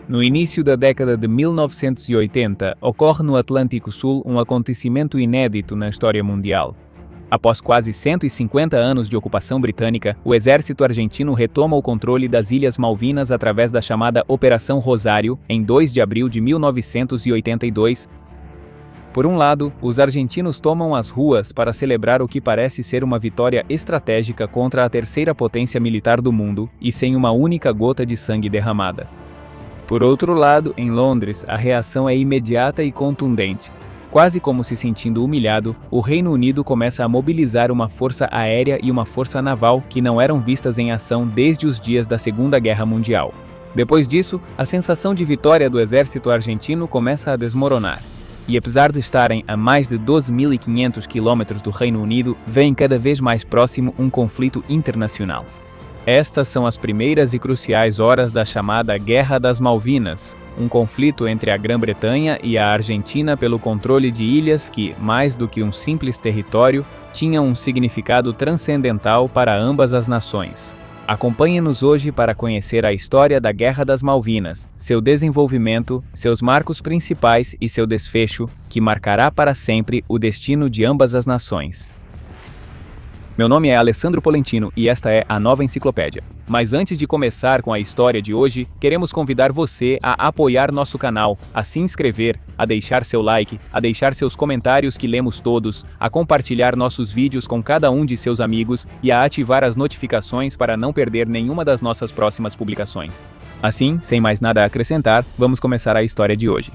No início da década de 1980, ocorre no Atlântico Sul um acontecimento inédito na história mundial. Após quase 150 anos de ocupação britânica, o exército argentino retoma o controle das Ilhas Malvinas através da chamada Operação Rosário, em 2 de abril de 1982. Por um lado, os argentinos tomam as ruas para celebrar o que parece ser uma vitória estratégica contra a terceira potência militar do mundo e sem uma única gota de sangue derramada. Por outro lado, em Londres, a reação é imediata e contundente. Quase como se sentindo humilhado, o Reino Unido começa a mobilizar uma força aérea e uma força naval que não eram vistas em ação desde os dias da Segunda Guerra Mundial. Depois disso, a sensação de vitória do exército argentino começa a desmoronar. E apesar de estarem a mais de 12.500 quilômetros do Reino Unido, vem cada vez mais próximo um conflito internacional. Estas são as primeiras e cruciais horas da chamada Guerra das Malvinas, um conflito entre a Grã-Bretanha e a Argentina pelo controle de ilhas que, mais do que um simples território, tinham um significado transcendental para ambas as nações. Acompanhe-nos hoje para conhecer a história da Guerra das Malvinas, seu desenvolvimento, seus marcos principais e seu desfecho, que marcará para sempre o destino de ambas as nações. Meu nome é Alessandro Polentino e esta é a Nova Enciclopédia. Mas antes de começar com a história de hoje, queremos convidar você a apoiar nosso canal, a se inscrever, a deixar seu like, a deixar seus comentários que lemos todos, a compartilhar nossos vídeos com cada um de seus amigos e a ativar as notificações para não perder nenhuma das nossas próximas publicações. Assim, sem mais nada a acrescentar, vamos começar a história de hoje.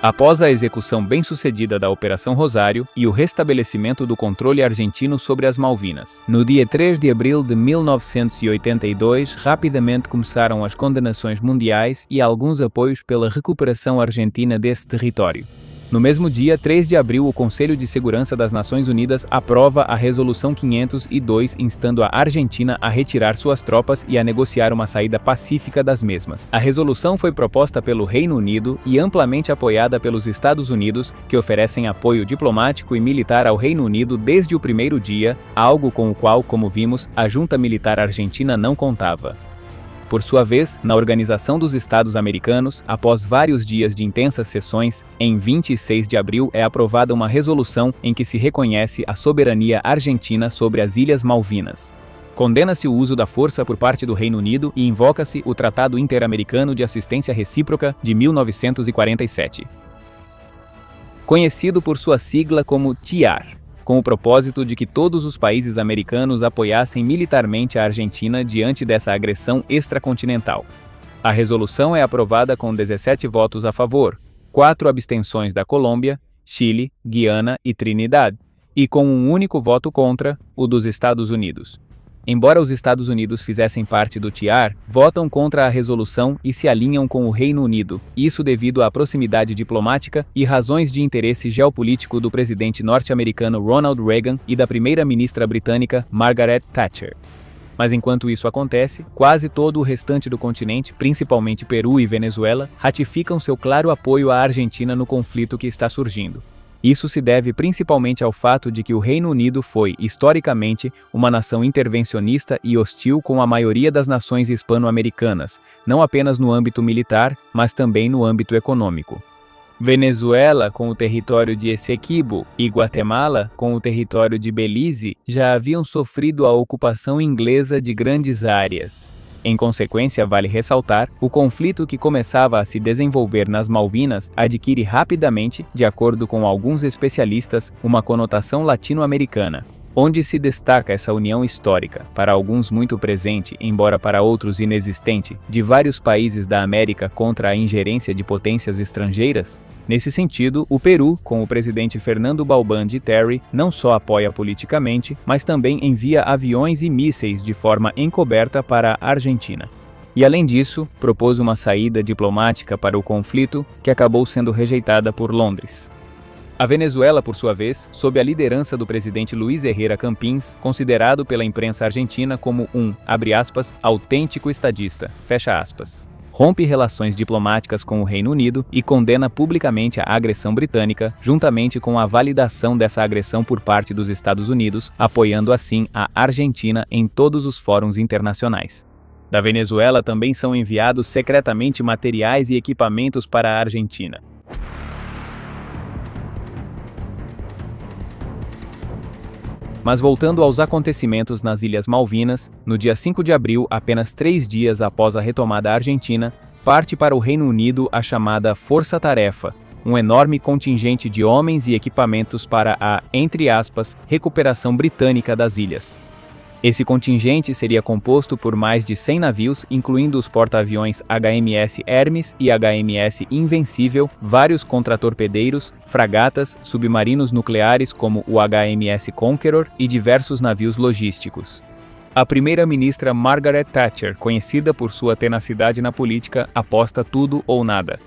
Após a execução bem-sucedida da Operação Rosário e o restabelecimento do controle argentino sobre as Malvinas, no dia 3 de abril de 1982, rapidamente começaram as condenações mundiais e alguns apoios pela recuperação argentina desse território. No mesmo dia, 3 de abril, o Conselho de Segurança das Nações Unidas aprova a Resolução 502, instando a Argentina a retirar suas tropas e a negociar uma saída pacífica das mesmas. A resolução foi proposta pelo Reino Unido e amplamente apoiada pelos Estados Unidos, que oferecem apoio diplomático e militar ao Reino Unido desde o primeiro dia, algo com o qual, como vimos, a junta militar argentina não contava. Por sua vez, na Organização dos Estados Americanos, após vários dias de intensas sessões, em 26 de abril é aprovada uma resolução em que se reconhece a soberania argentina sobre as Ilhas Malvinas. Condena-se o uso da força por parte do Reino Unido e invoca-se o Tratado Interamericano de Assistência Recíproca de 1947. Conhecido por sua sigla como TIAR, com o propósito de que todos os países americanos apoiassem militarmente a Argentina diante dessa agressão extracontinental. A resolução é aprovada com 17 votos a favor, 4 abstenções da Colômbia, Chile, Guiana e Trinidad, e com um único voto contra, o dos Estados Unidos. Embora os Estados Unidos fizessem parte do TIAR, votam contra a resolução e se alinham com o Reino Unido, isso devido à proximidade diplomática e razões de interesse geopolítico do presidente norte-americano Ronald Reagan e da primeira-ministra britânica Margaret Thatcher. Mas enquanto isso acontece, quase todo o restante do continente, principalmente Peru e Venezuela, ratificam seu claro apoio à Argentina no conflito que está surgindo. Isso se deve principalmente ao fato de que o Reino Unido foi, historicamente, uma nação intervencionista e hostil com a maioria das nações hispano-americanas, não apenas no âmbito militar, mas também no âmbito econômico. Venezuela, com o território de Essequibo, e Guatemala, com o território de Belize, já haviam sofrido a ocupação inglesa de grandes áreas. Em consequência, vale ressaltar, o conflito que começava a se desenvolver nas Malvinas adquire rapidamente, de acordo com alguns especialistas, uma conotação latino-americana, onde se destaca essa união histórica, para alguns muito presente, embora para outros inexistente, de vários países da América contra a ingerência de potências estrangeiras. Nesse sentido, o Peru, com o presidente Fernando Balbán de Terry, não só apoia politicamente, mas também envia aviões e mísseis de forma encoberta para a Argentina. E além disso, propôs uma saída diplomática para o conflito, que acabou sendo rejeitada por Londres. A Venezuela, por sua vez, sob a liderança do presidente Luiz Herrera Campins, considerado pela imprensa argentina como um, abre aspas, autêntico estadista, fecha aspas. rompe relações diplomáticas com o Reino Unido e condena publicamente a agressão britânica, juntamente com a validação dessa agressão por parte dos Estados Unidos, apoiando assim a Argentina em todos os fóruns internacionais. Da Venezuela também são enviados secretamente materiais e equipamentos para a Argentina. Mas voltando aos acontecimentos nas Ilhas Malvinas, no dia 5 de abril, apenas 3 dias após a retomada argentina, parte para o Reino Unido a chamada Força Tarefa, um enorme contingente de homens e equipamentos para a, entre aspas, recuperação britânica das ilhas. Esse contingente seria composto por mais de 100 navios, incluindo os porta-aviões HMS Hermes e HMS Invencível, vários contratorpedeiros, fragatas, submarinos nucleares como o HMS Conqueror e diversos navios logísticos. A primeira-ministra Margaret Thatcher, conhecida por sua tenacidade na política, aposta tudo ou nada.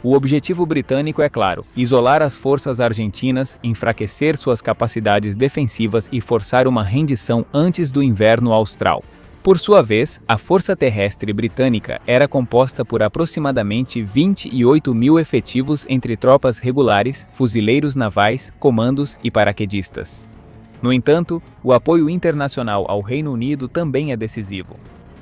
O objetivo britânico é claro: isolar as forças argentinas, enfraquecer suas capacidades defensivas e forçar uma rendição antes do inverno austral. Por sua vez, a Força Terrestre Britânica era composta por aproximadamente 28 mil efetivos entre tropas regulares, fuzileiros navais, comandos e paraquedistas. No entanto, o apoio internacional ao Reino Unido também é decisivo.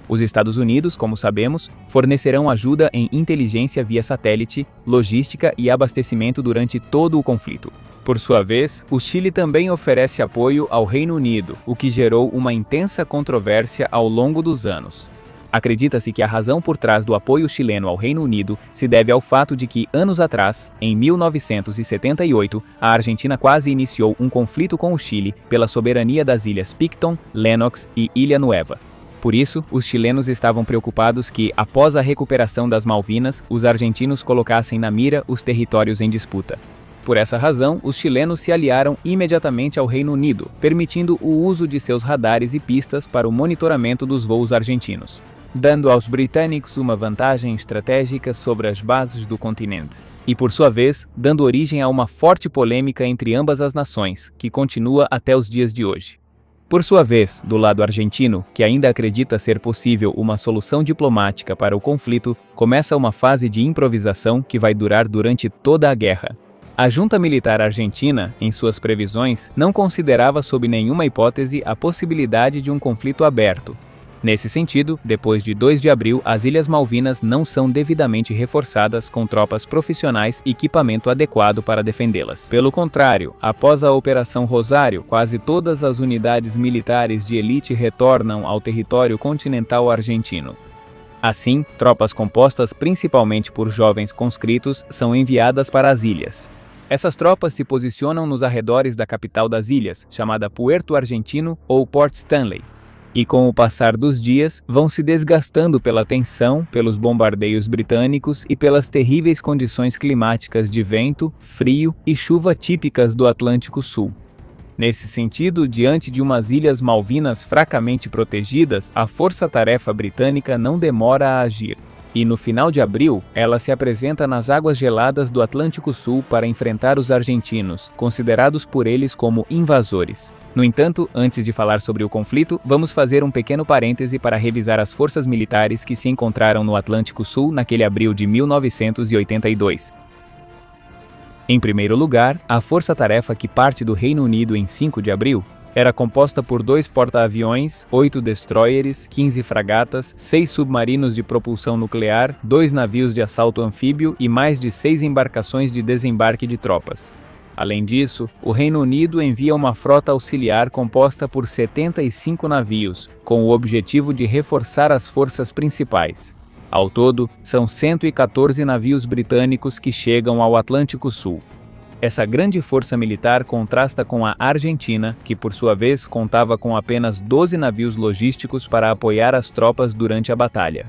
Os Estados Unidos, como sabemos, fornecerão ajuda em inteligência via satélite, logística e abastecimento durante todo o conflito. Por sua vez, o Chile também oferece apoio ao Reino Unido, o que gerou uma intensa controvérsia ao longo dos anos. Acredita-se que a razão por trás do apoio chileno ao Reino Unido se deve ao fato de que, anos atrás, em 1978, a Argentina quase iniciou um conflito com o Chile pela soberania das ilhas Picton, Lennox e Ilha Nueva. Por isso, os chilenos estavam preocupados que, após a recuperação das Malvinas, os argentinos colocassem na mira os territórios em disputa. Por essa razão, os chilenos se aliaram imediatamente ao Reino Unido, permitindo o uso de seus radares e pistas para o monitoramento dos voos argentinos, dando aos britânicos uma vantagem estratégica sobre as bases do continente. E, por sua vez, dando origem a uma forte polêmica entre ambas as nações, que continua até os dias de hoje. Por sua vez, do lado argentino, que ainda acredita ser possível uma solução diplomática para o conflito, começa uma fase de improvisação que vai durar durante toda a guerra. A junta militar argentina, em suas previsões, não considerava sob nenhuma hipótese a possibilidade de um conflito aberto. Nesse sentido, depois de 2 de abril, as Ilhas Malvinas não são devidamente reforçadas com tropas profissionais e equipamento adequado para defendê-las. Pelo contrário, após a Operação Rosário, quase todas as unidades militares de elite retornam ao território continental argentino. Assim, tropas compostas principalmente por jovens conscritos são enviadas para as ilhas. Essas tropas se posicionam nos arredores da capital das ilhas, chamada Puerto Argentino ou Port Stanley. E com o passar dos dias, vão se desgastando pela tensão, pelos bombardeios britânicos e pelas terríveis condições climáticas de vento, frio e chuva típicas do Atlântico Sul. Nesse sentido, diante de umas Ilhas Malvinas fracamente protegidas, a força-tarefa britânica não demora a agir. E no final de abril, ela se apresenta nas águas geladas do Atlântico Sul para enfrentar os argentinos, considerados por eles como invasores. No entanto, antes de falar sobre o conflito, vamos fazer um pequeno parêntese para revisar as forças militares que se encontraram no Atlântico Sul naquele abril de 1982. Em primeiro lugar, a força-tarefa que parte do Reino Unido em 5 de abril era composta por 2 porta-aviões, 8 destroyers, 15 fragatas, 6 submarinos de propulsão nuclear, 2 navios de assalto anfíbio e mais de 6 embarcações de desembarque de tropas. Além disso, o Reino Unido envia uma frota auxiliar composta por 75 navios, com o objetivo de reforçar as forças principais. Ao todo, são 114 navios britânicos que chegam ao Atlântico Sul. Essa grande força militar contrasta com a Argentina, que por sua vez contava com apenas 12 navios logísticos para apoiar as tropas durante a batalha.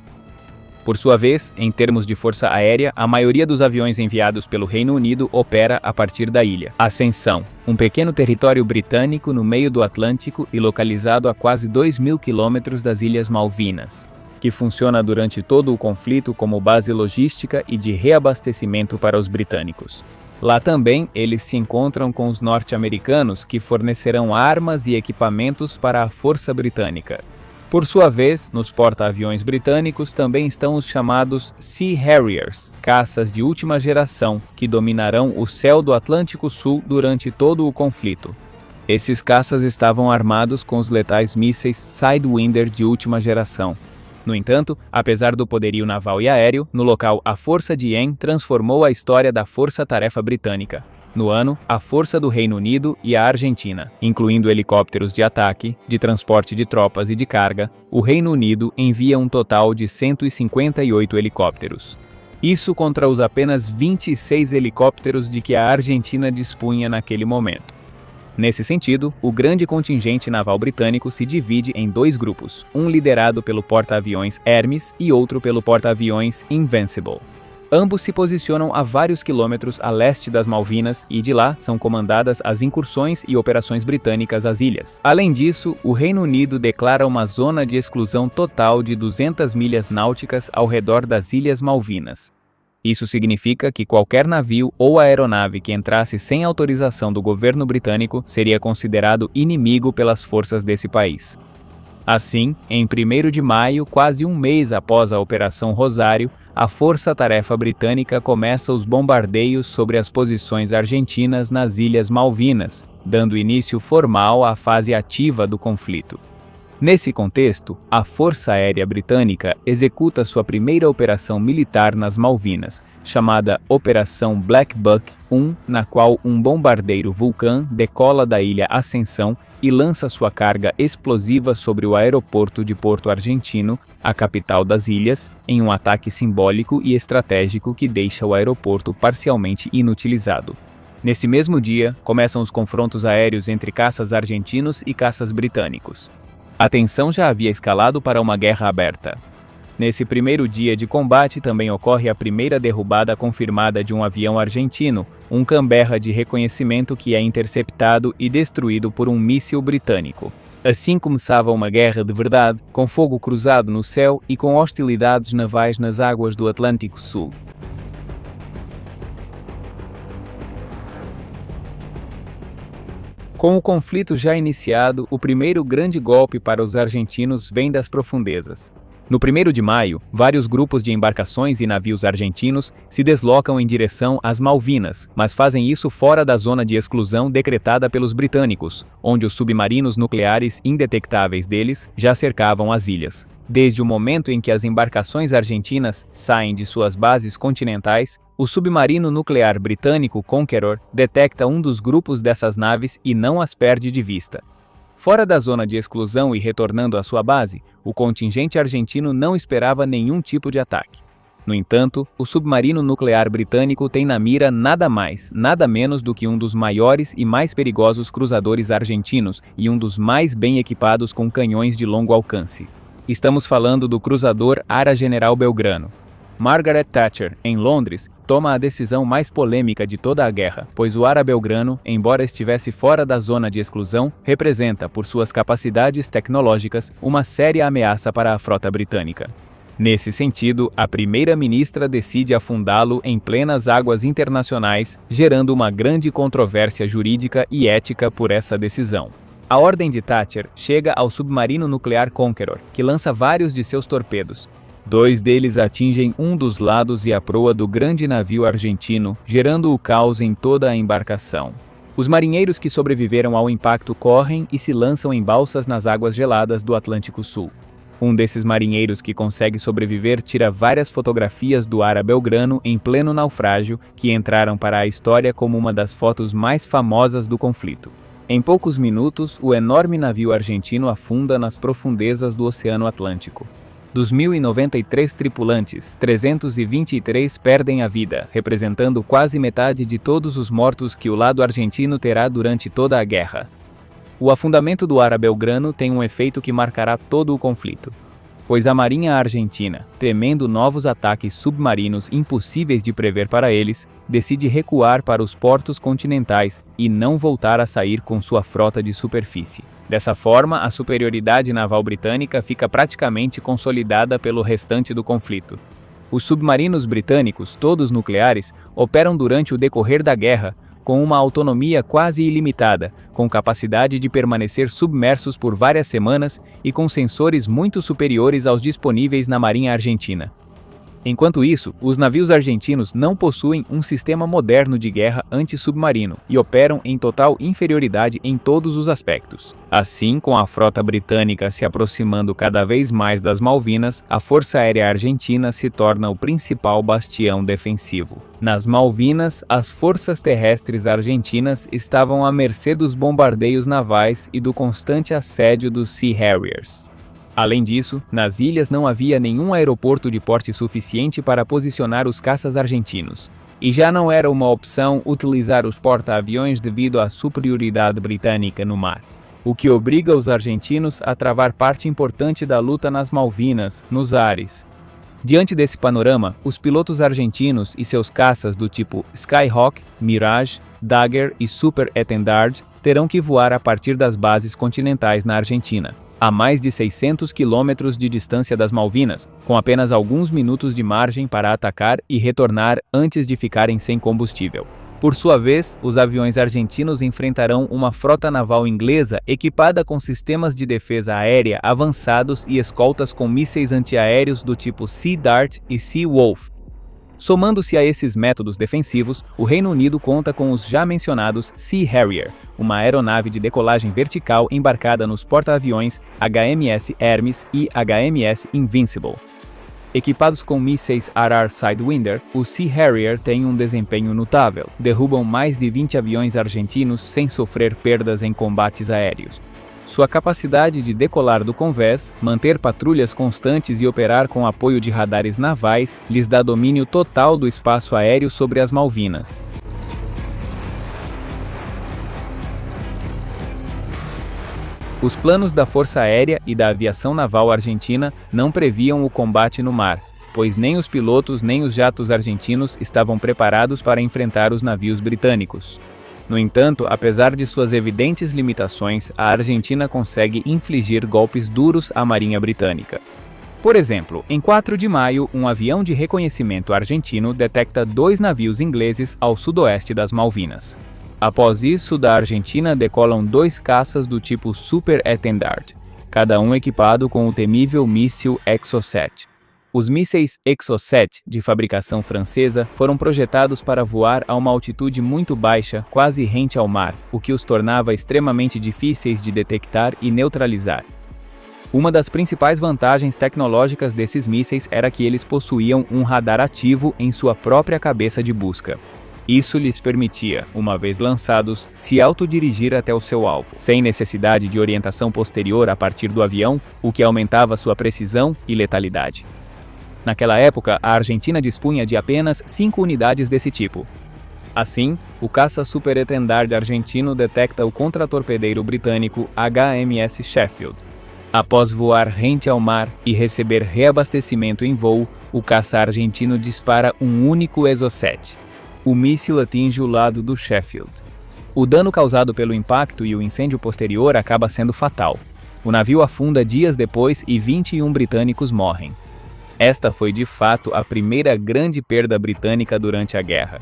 Por sua vez, em termos de força aérea, a maioria dos aviões enviados pelo Reino Unido opera a partir da ilha Ascensão, um pequeno território britânico no meio do Atlântico e localizado a quase 2.000 quilômetros das Ilhas Malvinas, que funciona durante todo o conflito como base logística e de reabastecimento para os britânicos. Lá também, eles se encontram com os norte-americanos, que fornecerão armas e equipamentos para a força britânica. Por sua vez, nos porta-aviões britânicos também estão os chamados Sea Harriers, caças de última geração, que dominarão o céu do Atlântico Sul durante todo o conflito. Esses caças estavam armados com os letais mísseis Sidewinder de última geração. No entanto, apesar do poderio naval e aéreo, no local a Força de Yen transformou a história da Força-Tarefa Britânica. No ano, a Força do Reino Unido e a Argentina, incluindo helicópteros de ataque, de transporte de tropas e de carga, o Reino Unido envia um total de 158 helicópteros. Isso contra os apenas 26 helicópteros de que a Argentina dispunha naquele momento. Nesse sentido, o grande contingente naval britânico se divide em dois grupos, um liderado pelo porta-aviões Hermes e outro pelo porta-aviões Invincible. Ambos se posicionam a vários quilômetros a leste das Malvinas e de lá são comandadas as incursões e operações britânicas às ilhas. Além disso, o Reino Unido declara uma zona de exclusão total de 200 milhas náuticas ao redor das Ilhas Malvinas. Isso significa que qualquer navio ou aeronave que entrasse sem autorização do governo britânico seria considerado inimigo pelas forças desse país. Assim, em 1º de maio, quase um mês após a Operação Rosário, a Força-Tarefa Britânica começa os bombardeios sobre as posições argentinas nas Ilhas Malvinas, dando início formal à fase ativa do conflito. Nesse contexto, a Força Aérea Britânica executa sua primeira operação militar nas Malvinas, chamada Operação Black Buck 1, na qual um bombardeiro Vulcan decola da ilha Ascensão e lança sua carga explosiva sobre o aeroporto de Porto Argentino, a capital das ilhas, em um ataque simbólico e estratégico que deixa o aeroporto parcialmente inutilizado. Nesse mesmo dia, começam os confrontos aéreos entre caças argentinos e caças britânicos. A tensão já havia escalado para uma guerra aberta. Nesse primeiro dia de combate também ocorre a primeira derrubada confirmada de um avião argentino, um Canberra de reconhecimento que é interceptado e destruído por um míssil britânico. Assim começava uma guerra de verdade, com fogo cruzado no céu e com hostilidades navais nas águas do Atlântico Sul. Com o conflito já iniciado, o primeiro grande golpe para os argentinos vem das profundezas. No 1º de maio, vários grupos de embarcações e navios argentinos se deslocam em direção às Malvinas, mas fazem isso fora da zona de exclusão decretada pelos britânicos, onde os submarinos nucleares indetectáveis deles já cercavam as ilhas. Desde o momento em que as embarcações argentinas saem de suas bases continentais, o submarino nuclear britânico Conqueror detecta um dos grupos dessas naves e não as perde de vista. Fora da zona de exclusão e retornando à sua base, o contingente argentino não esperava nenhum tipo de ataque. No entanto, o submarino nuclear britânico tem na mira nada mais, nada menos do que um dos maiores e mais perigosos cruzadores argentinos e um dos mais bem equipados com canhões de longo alcance. Estamos falando do cruzador Ara General Belgrano. Margaret Thatcher, em Londres, toma a decisão mais polêmica de toda a guerra, pois o Ara Belgrano, embora estivesse fora da zona de exclusão, representa, por suas capacidades tecnológicas, uma séria ameaça para a frota britânica. Nesse sentido, a primeira-ministra decide afundá-lo em plenas águas internacionais, gerando uma grande controvérsia jurídica e ética por essa decisão. A ordem de Thatcher chega ao submarino nuclear Conqueror, que lança vários de seus torpedos. 2 deles atingem um dos lados e a proa do grande navio argentino, gerando o caos em toda a embarcação. Os marinheiros que sobreviveram ao impacto correm e se lançam em balsas nas águas geladas do Atlântico Sul. Um desses marinheiros que consegue sobreviver tira várias fotografias do Ara Belgrano em pleno naufrágio, que entraram para a história como uma das fotos mais famosas do conflito. Em poucos minutos, o enorme navio argentino afunda nas profundezas do Oceano Atlântico. Dos 1.093 tripulantes, 323 perdem a vida, representando quase metade de todos os mortos que o lado argentino terá durante toda a guerra. O afundamento do Ara Belgrano tem um efeito que marcará todo o conflito, pois a Marinha Argentina, temendo novos ataques submarinos impossíveis de prever para eles, decide recuar para os portos continentais e não voltar a sair com sua frota de superfície. Dessa forma, a superioridade naval britânica fica praticamente consolidada pelo restante do conflito. Os submarinos britânicos, todos nucleares, operam durante o decorrer da guerra, com uma autonomia quase ilimitada, com capacidade de permanecer submersos por várias semanas e com sensores muito superiores aos disponíveis na Marinha Argentina. Enquanto isso, os navios argentinos não possuem um sistema moderno de guerra antissubmarino e operam em total inferioridade em todos os aspectos. Assim, com a frota britânica se aproximando cada vez mais das Malvinas, a Força Aérea Argentina se torna o principal bastião defensivo. Nas Malvinas, as forças terrestres argentinas estavam à mercê dos bombardeios navais e do constante assédio dos Sea Harriers. Além disso, nas ilhas não havia nenhum aeroporto de porte suficiente para posicionar os caças argentinos. E já não era uma opção utilizar os porta-aviões devido à superioridade britânica no mar, o que obriga os argentinos a travar parte importante da luta nas Malvinas, nos ares. Diante desse panorama, os pilotos argentinos e seus caças do tipo Skyhawk, Mirage, Dagger e Super Étendard terão que voar a partir das bases continentais na Argentina, a mais de 600 quilômetros de distância das Malvinas, com apenas alguns minutos de margem para atacar e retornar antes de ficarem sem combustível. Por sua vez, os aviões argentinos enfrentarão uma frota naval inglesa equipada com sistemas de defesa aérea avançados e escoltas com mísseis antiaéreos do tipo Sea Dart e Sea Wolf. Somando-se a esses métodos defensivos, o Reino Unido conta com os já mencionados Sea Harrier, uma aeronave de decolagem vertical embarcada nos porta-aviões HMS Hermes e HMS Invincible. Equipados com mísseis RR Sidewinder, o Sea Harrier tem um desempenho notável. Derrubam mais de 20 aviões argentinos sem sofrer perdas em combates aéreos. Sua capacidade de decolar do convés, manter patrulhas constantes e operar com apoio de radares navais lhes dá domínio total do espaço aéreo sobre as Malvinas. Os planos da Força Aérea e da Aviação Naval Argentina não previam o combate no mar, pois nem os pilotos nem os jatos argentinos estavam preparados para enfrentar os navios britânicos. No entanto, apesar de suas evidentes limitações, a Argentina consegue infligir golpes duros à Marinha Britânica. Por exemplo, em 4 de maio, um avião de reconhecimento argentino detecta 2 navios ingleses ao sudoeste das Malvinas. Após isso, da Argentina decolam 2 caças do tipo Super Étendard, cada um equipado com o temível míssil Exocet. Os mísseis Exocet, de fabricação francesa, foram projetados para voar a uma altitude muito baixa, quase rente ao mar, o que os tornava extremamente difíceis de detectar e neutralizar. Uma das principais vantagens tecnológicas desses mísseis era que eles possuíam um radar ativo em sua própria cabeça de busca. Isso lhes permitia, uma vez lançados, se autodirigir até o seu alvo, sem necessidade de orientação posterior a partir do avião, o que aumentava sua precisão e letalidade. Naquela época, a Argentina dispunha de apenas 5 unidades desse tipo. Assim, o caça Super Étendard argentino detecta o contratorpedeiro britânico HMS Sheffield. Após voar rente ao mar e receber reabastecimento em voo, o caça argentino dispara um único Exocet. O míssil atinge o lado do Sheffield. O dano causado pelo impacto e o incêndio posterior acaba sendo fatal. O navio afunda dias depois e 21 britânicos morrem. Esta foi de fato a primeira grande perda britânica durante a guerra.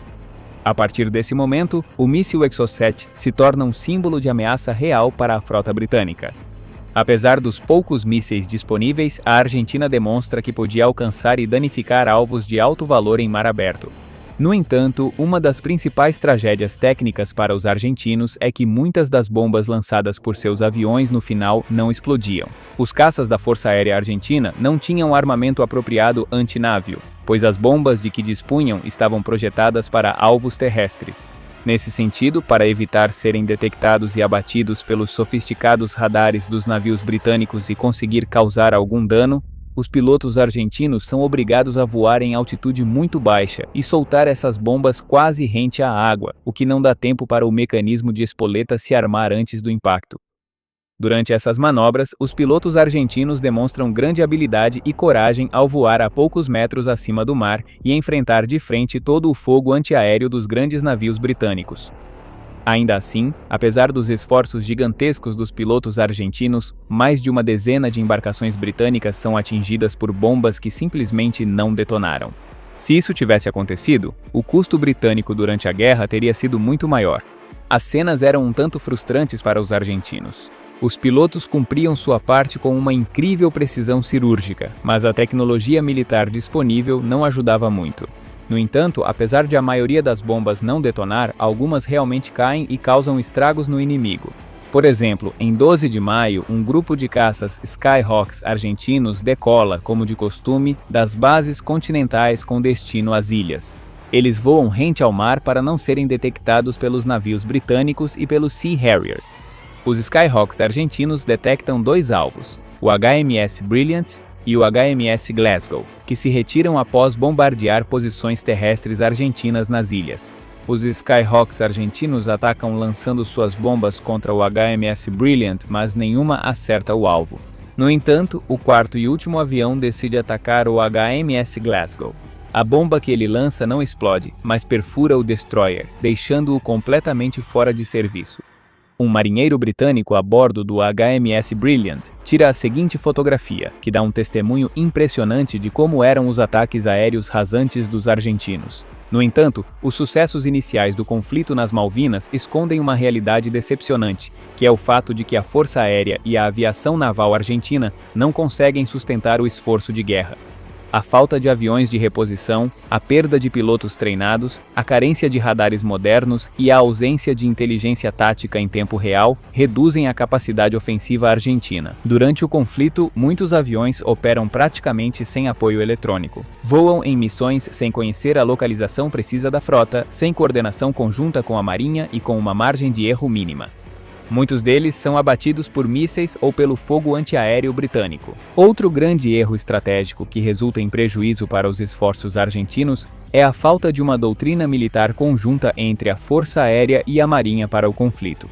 A partir desse momento, o míssil Exocet se torna um símbolo de ameaça real para a frota britânica. Apesar dos poucos mísseis disponíveis, a Argentina demonstra que podia alcançar e danificar alvos de alto valor em mar aberto. No entanto, uma das principais tragédias técnicas para os argentinos é que muitas das bombas lançadas por seus aviões no final não explodiam. Os caças da Força Aérea Argentina não tinham armamento apropriado antinávio, pois as bombas de que dispunham estavam projetadas para alvos terrestres. Nesse sentido, para evitar serem detectados e abatidos pelos sofisticados radares dos navios britânicos e conseguir causar algum dano, os pilotos argentinos são obrigados a voar em altitude muito baixa e soltar essas bombas quase rente à água, o que não dá tempo para o mecanismo de espoleta se armar antes do impacto. Durante essas manobras, os pilotos argentinos demonstram grande habilidade e coragem ao voar a poucos metros acima do mar e enfrentar de frente todo o fogo antiaéreo dos grandes navios britânicos. Ainda assim, apesar dos esforços gigantescos dos pilotos argentinos, mais de uma dezena de embarcações britânicas são atingidas por bombas que simplesmente não detonaram. Se isso tivesse acontecido, o custo britânico durante a guerra teria sido muito maior. As cenas eram um tanto frustrantes para os argentinos. Os pilotos cumpriam sua parte com uma incrível precisão cirúrgica, mas a tecnologia militar disponível não ajudava muito. No entanto, apesar de a maioria das bombas não detonar, algumas realmente caem e causam estragos no inimigo. Por exemplo, em 12 de maio, um grupo de caças Skyhawks argentinos decola, como de costume, das bases continentais com destino às ilhas. Eles voam rente ao mar para não serem detectados pelos navios britânicos e pelos Sea Harriers. Os Skyhawks argentinos detectam dois alvos, o HMS Brilliant e o HMS Glasgow, que se retiram após bombardear posições terrestres argentinas nas ilhas. Os Skyhawks argentinos atacam lançando suas bombas contra o HMS Brilliant, mas nenhuma acerta o alvo. No entanto, o quarto e último avião decide atacar o HMS Glasgow. A bomba que ele lança não explode, mas perfura o destroyer, deixando-o completamente fora de serviço. Um marinheiro britânico a bordo do HMS Brilliant tira a seguinte fotografia, que dá um testemunho impressionante de como eram os ataques aéreos rasantes dos argentinos. No entanto, os sucessos iniciais do conflito nas Malvinas escondem uma realidade decepcionante, que é o fato de que a Força Aérea e a aviação naval argentina não conseguem sustentar o esforço de guerra. A falta de aviões de reposição, a perda de pilotos treinados, a carência de radares modernos e a ausência de inteligência tática em tempo real reduzem a capacidade ofensiva argentina. Durante o conflito, muitos aviões operam praticamente sem apoio eletrônico. Voam em missões sem conhecer a localização precisa da frota, sem coordenação conjunta com a marinha e com uma margem de erro mínima. Muitos deles são abatidos por mísseis ou pelo fogo antiaéreo britânico. Outro grande erro estratégico que resulta em prejuízo para os esforços argentinos é a falta de uma doutrina militar conjunta entre a Força Aérea e a Marinha para o conflito.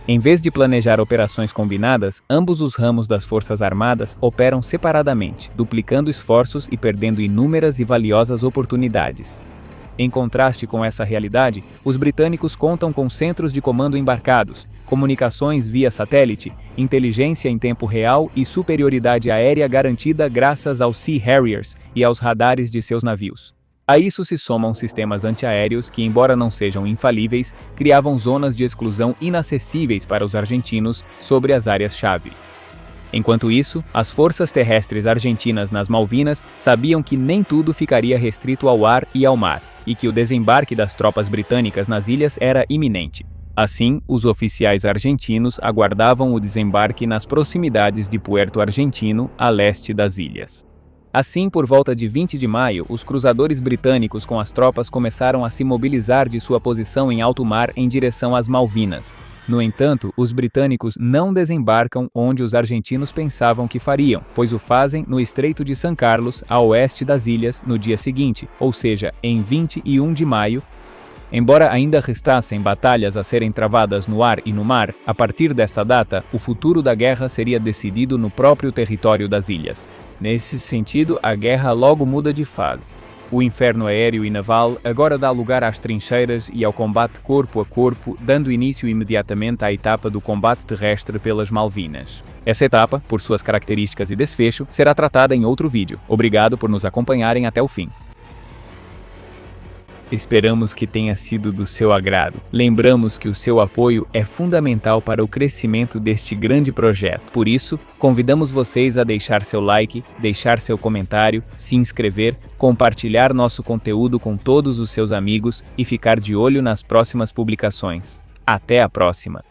Em vez de planejar operações combinadas, ambos os ramos das Forças Armadas operam separadamente, duplicando esforços e perdendo inúmeras e valiosas oportunidades. Em contraste com essa realidade, os britânicos contam com centros de comando embarcados, comunicações via satélite, inteligência em tempo real e superioridade aérea garantida graças aos Sea Harriers e aos radares de seus navios. A isso se somam sistemas antiaéreos que, embora não sejam infalíveis, criavam zonas de exclusão inacessíveis para os argentinos sobre as áreas-chave. Enquanto isso, as forças terrestres argentinas nas Malvinas sabiam que nem tudo ficaria restrito ao ar e ao mar, e que o desembarque das tropas britânicas nas ilhas era iminente. Assim, os oficiais argentinos aguardavam o desembarque nas proximidades de Puerto Argentino, a leste das ilhas. Assim, por volta de 20 de maio, os cruzadores britânicos com as tropas começaram a se mobilizar de sua posição em alto mar em direção às Malvinas. No entanto, os britânicos não desembarcam onde os argentinos pensavam que fariam, pois o fazem no Estreito de San Carlos, a oeste das ilhas, no dia seguinte, ou seja, em 21 de maio. Embora ainda restassem batalhas a serem travadas no ar e no mar, a partir desta data, o futuro da guerra seria decidido no próprio território das ilhas. Nesse sentido, a guerra logo muda de fase. O inferno aéreo e naval agora dá lugar às trincheiras e ao combate corpo a corpo, dando início imediatamente à etapa do combate terrestre pelas Malvinas. Essa etapa, por suas características e desfecho, será tratada em outro vídeo. Obrigado por nos acompanharem até o fim. Esperamos que tenha sido do seu agrado. Lembramos que o seu apoio é fundamental para o crescimento deste grande projeto. Por isso, convidamos vocês a deixar seu like, deixar seu comentário, se inscrever, compartilhar nosso conteúdo com todos os seus amigos e ficar de olho nas próximas publicações. Até a próxima!